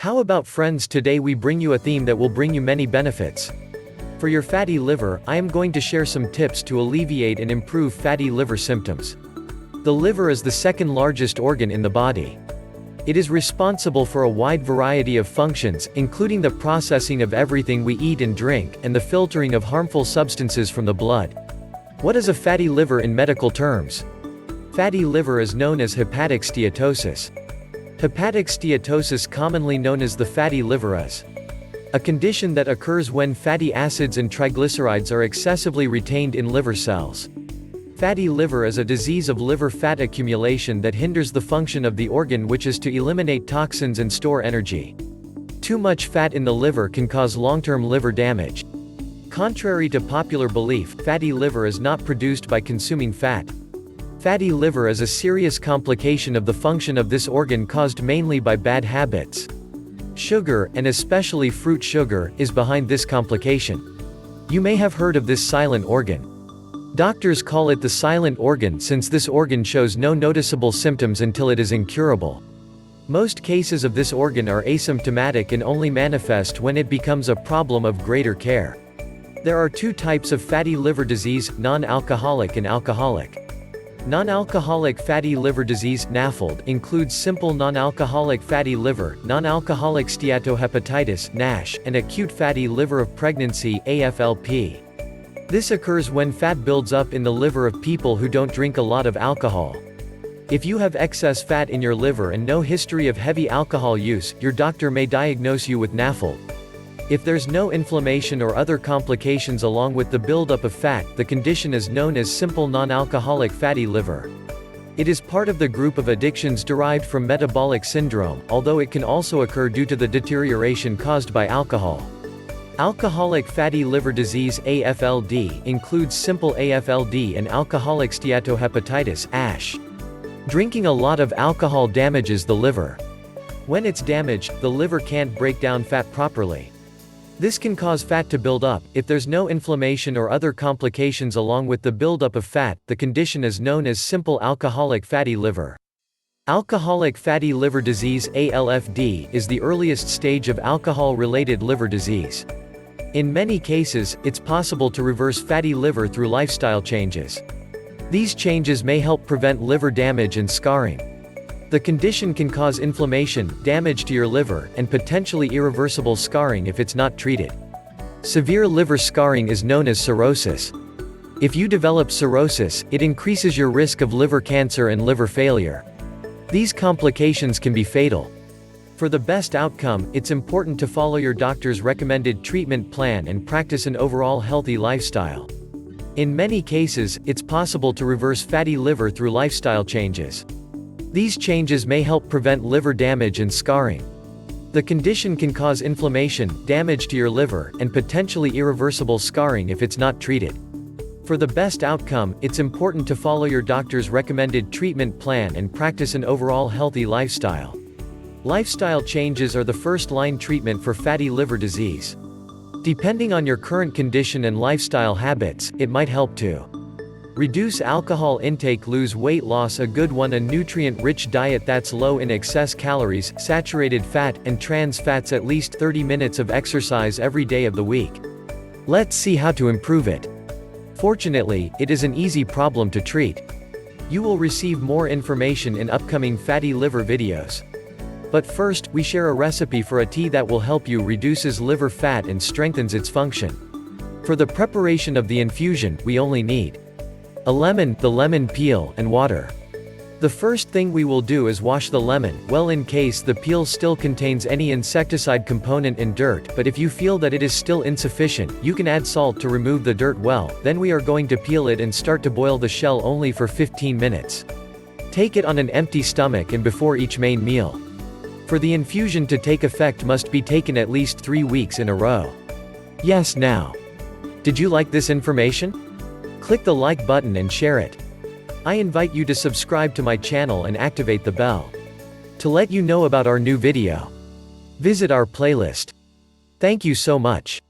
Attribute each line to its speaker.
Speaker 1: How about friends, today we bring you a theme that will bring you many benefits. For your fatty liver, I am going to share some tips to alleviate and improve fatty liver symptoms. The liver is the second largest organ in the body. It is responsible for a wide variety of functions, including the processing of everything we eat and drink, and the filtering of harmful substances from the blood. What is a fatty liver in medical terms? Fatty liver is known as hepatic steatosis. Hepatic steatosis, commonly known as the fatty liver, is a condition that occurs when fatty acids and triglycerides are excessively retained in liver cells. Fatty liver is a disease of liver fat accumulation that hinders the function of the organ, which is to eliminate toxins and store energy. Too much fat in the liver can cause long-term liver damage. Contrary to popular belief, fatty liver is not produced by consuming fat. Fatty liver is a serious complication of the function of this organ caused mainly by bad habits. Sugar, and especially fruit sugar, is behind this complication. You may have heard of this silent organ. Doctors call it the silent organ since this organ shows no noticeable symptoms until it is incurable. Most cases of this organ are asymptomatic and only manifest when it becomes a problem of greater care. There are two types of fatty liver disease, non-alcoholic and alcoholic. Non-alcoholic fatty liver disease (NAFLD) includes simple non-alcoholic fatty liver, non-alcoholic steatohepatitis (NASH), and acute fatty liver of pregnancy (AFLP). This occurs when fat builds up in the liver of people who don't drink a lot of alcohol. If you have excess fat in your liver and no history of heavy alcohol use, your doctor may diagnose you with NAFLD. If there's no inflammation or other complications along with the buildup of fat, the condition is known as simple non-alcoholic fatty liver. It is part of the group of addictions derived from metabolic syndrome, although it can also occur due to the deterioration caused by alcohol. Alcoholic fatty liver disease (AFLD) includes simple AFLD and alcoholic steatohepatitis (ASH). Drinking a lot of alcohol damages the liver. When it's damaged, the liver can't break down fat properly. This can cause fat to build up. If there's no inflammation or other complications along with the buildup of fat, the condition is known as simple alcoholic fatty liver. Alcoholic fatty liver disease (ALFD) is the earliest stage of alcohol-related liver disease. In many cases, it's possible to reverse fatty liver through lifestyle changes. These changes may help prevent liver damage and scarring. The condition can cause inflammation, damage to your liver, and potentially irreversible scarring if it's not treated. Severe liver scarring is known as cirrhosis. If you develop cirrhosis, it increases your risk of liver cancer and liver failure. These complications can be fatal. For the best outcome, it's important to follow your doctor's recommended treatment plan and practice an overall healthy lifestyle. In many cases, it's possible to reverse fatty liver through lifestyle changes. These changes may help prevent liver damage and scarring. The condition can cause inflammation, damage to your liver, and potentially irreversible scarring if it's not treated. For the best outcome, it's important to follow your doctor's recommended treatment plan and practice an overall healthy lifestyle. Lifestyle changes are the first-line treatment for fatty liver disease. Depending on your current condition and lifestyle habits, it might help to reduce alcohol intake, lose weight, loss a good one, a nutrient-rich diet that's low in excess calories, saturated fat, and trans fats, at least 30 minutes of exercise every day of the week. Let's see how to improve it. Fortunately, it is an easy problem to treat. You will receive more information in upcoming fatty liver videos. But first, we share a recipe for a tea that will help you reduces liver fat and strengthens its function. For the preparation of the infusion, we only need a lemon, the lemon peel, and water. The first thing we will do is wash the lemon, well, in case the peel still contains any insecticide component and dirt, but if you feel that it is still insufficient, you can add salt to remove the dirt well. Then we are going to peel it and start to boil the shell only for 15 minutes. Take it on an empty stomach and before each main meal. For the infusion to take effect must be taken at least 3 weeks in a row. Yes, now. Did you like this information? Click the like button and share it. I invite you to subscribe to my channel and activate the bell to let you know about our new video. Visit our playlist. Thank you so much.